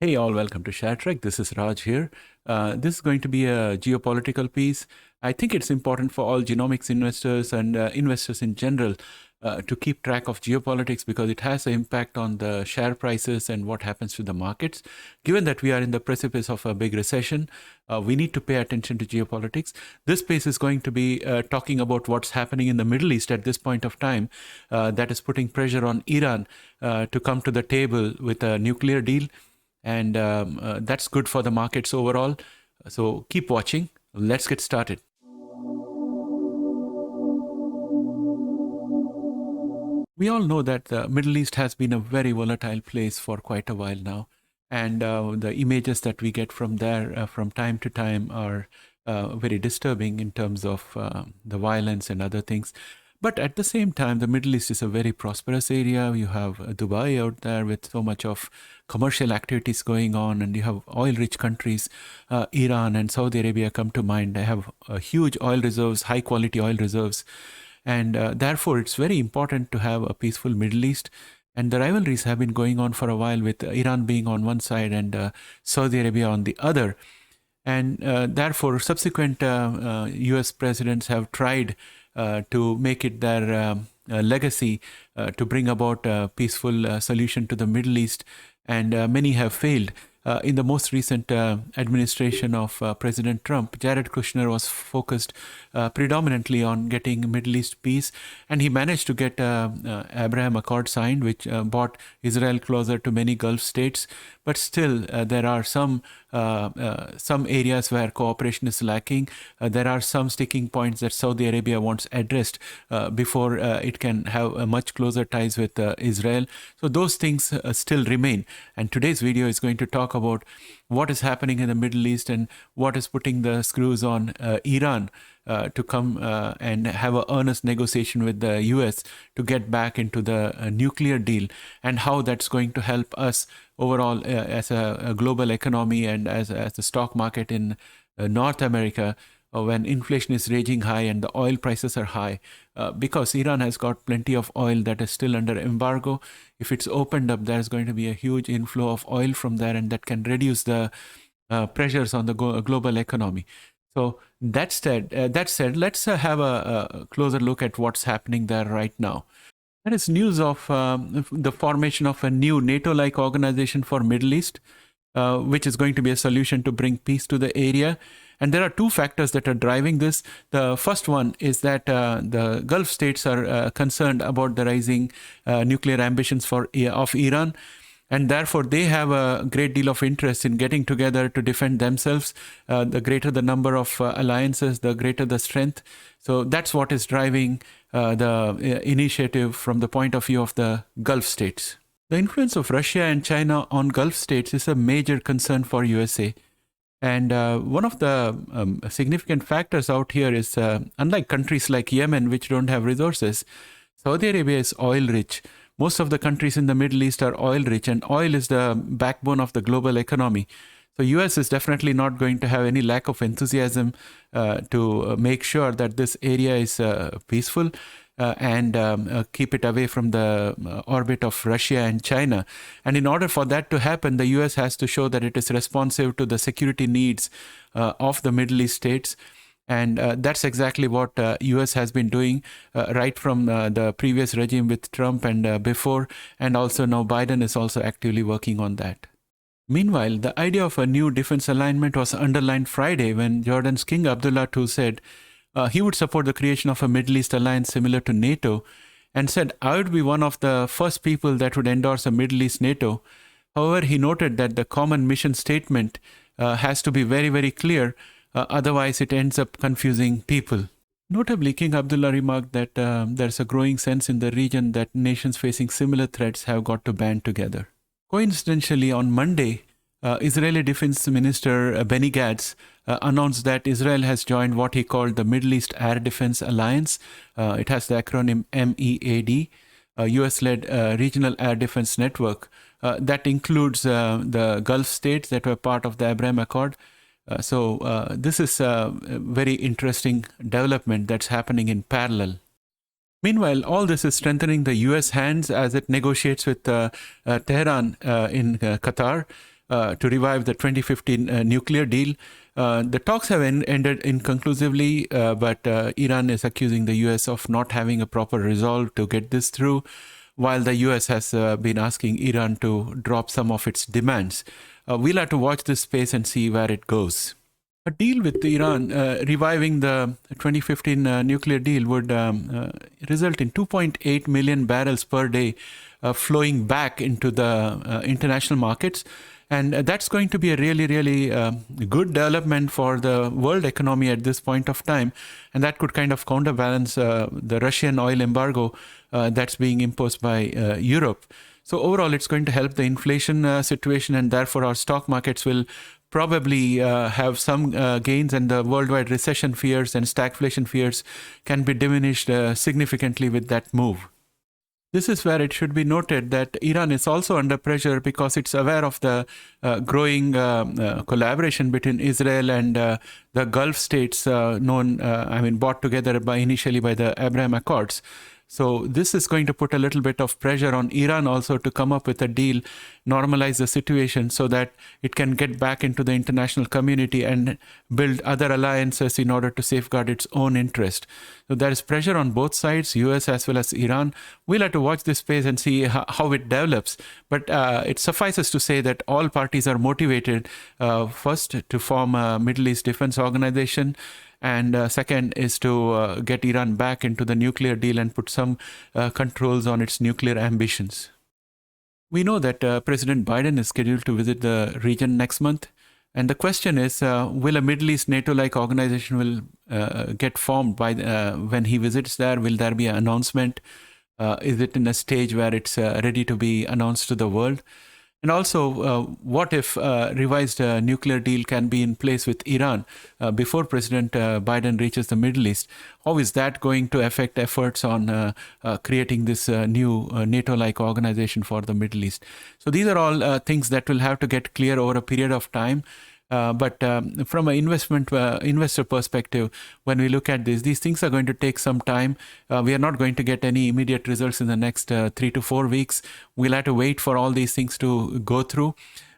Hey all, welcome to ShareTrek. This is Raj here. This is going to be a geopolitical piece. I think it's important for all genomics investors and investors in general to keep track of geopolitics because it has an impact on the share prices and what happens to the markets. Given that we are in the precipice of a big recession, we need to pay attention to geopolitics. This piece is going to be talking about what's happening in the Middle East at this point of time that is putting pressure on Iran to come to the table with a nuclear deal. And that's good for the markets overall. So keep watching. Let's get started. We all know that the Middle East has been a very volatile place for quite a while now. And the images that we get from there from time to time are very disturbing in terms of the violence and other things. But at the same time, the Middle East is a very prosperous area. You have Dubai out there with so much of commercial activities going on, and you have oil-rich countries. Iran and Saudi Arabia come to mind. They have huge oil reserves, high-quality oil reserves. And therefore, it's very important to have a peaceful Middle East. And the rivalries have been going on for a while with Iran being on one side and Saudi Arabia on the other. And therefore, subsequent US presidents have tried to make it their legacy to bring about a peaceful solution to the Middle East. And many have failed. In the most recent administration of President Trump, Jared Kushner was focused predominantly on getting Middle East peace, and he managed to get Abraham Accord signed, which brought Israel closer to many Gulf states. But still, there are some areas where cooperation is lacking. There are some sticking points that Saudi Arabia wants addressed before it can have much closer ties with Israel. So those things still remain. And today's video is going to talk about what is happening in the Middle East and what is putting the screws on Iran to come and have an earnest negotiation with the US to get back into the nuclear deal, and how that's going to help us overall as a global economy and as the stock market in North America when inflation is raging high and the oil prices are high, because Iran has got plenty of oil that is still under embargo. If it's opened up, there's going to be a huge inflow of oil from there, and that can reduce the pressures on the global economy. So that said, let's have a closer look at what's happening there right now. There is news of the formation of a new NATO-like organization for Middle East, which is going to be a solution to bring peace to the area. And there are two factors that are driving this. The first one is that the Gulf states are concerned about the rising nuclear ambitions of Iran. And therefore, they have a great deal of interest in getting together to defend themselves. The greater the number of alliances, the greater the strength. So that's what is driving the initiative from the point of view of the Gulf states. The influence of Russia and China on Gulf states is a major concern for USA. And one of the significant factors out here is, unlike countries like Yemen, which don't have resources, Saudi Arabia is oil-rich. Most of the countries in the Middle East are oil-rich, and oil is the backbone of the global economy. So US is definitely not going to have any lack of enthusiasm to make sure that this area is peaceful and keep it away from the orbit of Russia and China. And in order for that to happen, the US has to show that it is responsive to the security needs of the Middle East states. And that's exactly what US has been doing right from the previous regime with Trump and before. And also now Biden is also actively working on that. Meanwhile, the idea of a new defense alignment was underlined Friday when Jordan's King Abdullah II said he would support the creation of a Middle East alliance similar to NATO, and said, I would be one of the first people that would endorse a Middle East NATO. However, he noted that the common mission statement has to be very, very clear. Otherwise, it ends up confusing people. Notably, King Abdullah remarked that there's a growing sense in the region that nations facing similar threats have got to band together. Coincidentally, on Monday, Israeli Defense Minister Benny Gantz announced that Israel has joined what he called the Middle East Air Defense Alliance. It has the acronym MEAD, a US-led regional air defense network that includes the Gulf states that were part of the Abraham Accord. So this is a very interesting development that's happening in parallel. Meanwhile, all this is strengthening the US hands as it negotiates with Tehran in Qatar. to revive the 2015 nuclear deal. The talks have ended inconclusively, but Iran is accusing the US of not having a proper resolve to get this through, while the US has been asking Iran to drop some of its demands. We'll have to watch this space and see where it goes. A deal with Iran reviving the 2015 nuclear deal would result in 2.8 million barrels per day flowing back into the international markets. And that's going to be a really, really good development for the world economy at this point of time. And that could kind of counterbalance the Russian oil embargo that's being imposed by Europe. So overall, it's going to help the inflation situation, and therefore our stock markets will probably have some gains, and the worldwide recession fears and stagflation fears can be diminished significantly with that move. This is where it should be noted that Iran is also under pressure because it's aware of the growing collaboration between Israel and the Gulf states brought together initially by the Abraham Accords. So this is going to put a little bit of pressure on Iran also to come up with a deal, normalize the situation so that it can get back into the international community and build other alliances in order to safeguard its own interest. So there is pressure on both sides, US as well as Iran. We'll have to watch this space and see how it develops. But it suffices to say that all parties are motivated, first, to form a Middle East Defense Organization, and second is to get Iran back into the nuclear deal and put some controls on its nuclear ambitions. We know that President Biden is scheduled to visit the region next month. And the question is, will a Middle East NATO-like organization will get formed by when he visits there? Will there be an announcement? Is it in a stage where it's ready to be announced to the world? And also, what if a revised nuclear deal can be in place with Iran before President Biden reaches the Middle East? How is that going to affect efforts on creating this new NATO-like organization for the Middle East? So these are all things that will have to get clear over a period of time. But from an investor perspective, when we look at this, these things are going to take some time. We are not going to get any immediate results in the next 3 to 4 weeks. We'll have to wait for all these things to go through.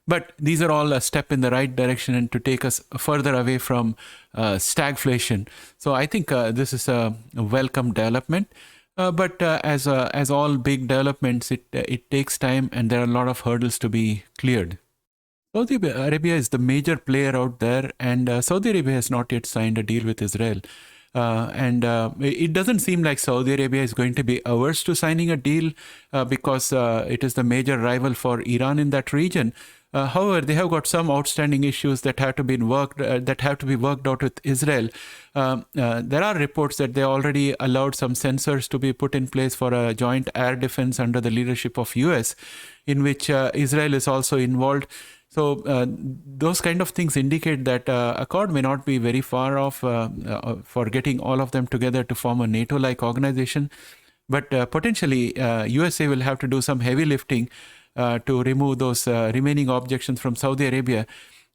But these are all a step in the right direction and to take us further away from stagflation. So I think this is a welcome development. But as all big developments, it takes time, and there are a lot of hurdles to be cleared. Saudi Arabia is the major player out there, and Saudi Arabia has not yet signed a deal with Israel. It doesn't seem like Saudi Arabia is going to be averse to signing a deal because it is the major rival for Iran in that region. However, they have got some outstanding issues that have to be worked out with Israel. There are reports that they already allowed some sensors to be put in place for a joint air defense under the leadership of US, in which Israel is also involved. So those kind of things indicate that Accord may not be very far off for getting all of them together to form a NATO-like organization. But potentially, USA will have to do some heavy lifting to remove those remaining objections from Saudi Arabia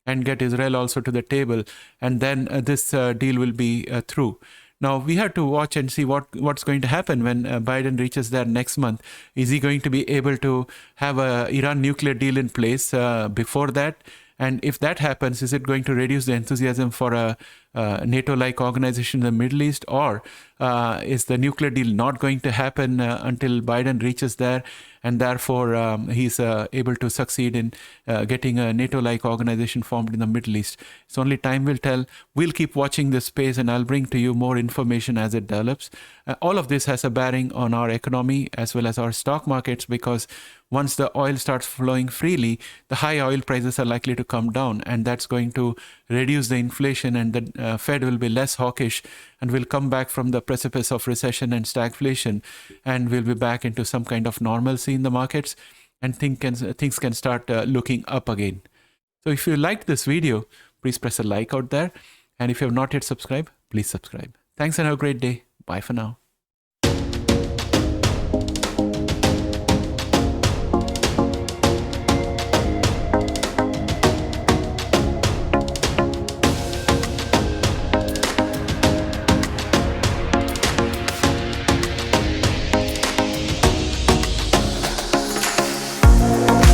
and get Israel also to the table. And then this deal will be through. Now, we have to watch and see what's going to happen when Biden reaches there next month. Is he going to be able to have a Iran nuclear deal in place before that? And if that happens, is it going to reduce the enthusiasm for a NATO-like organization in the Middle East? Or is the nuclear deal not going to happen until Biden reaches there? And therefore, he's able to succeed in getting a NATO-like organization formed in the Middle East. So only time will tell. We'll keep watching this space, and I'll bring to you more information as it develops. All of this has a bearing on our economy as well as our stock markets, because once the oil starts flowing freely, the high oil prices are likely to come down, and that's going to reduce the inflation, and the Fed will be less hawkish and will come back from the precipice of recession and stagflation, and we'll be back into some kind of normalcy in the markets, and things can start looking up again. So if you liked this video, please press a like out there, and if you have not yet subscribed, please subscribe. Thanks and have a great day. Bye for now.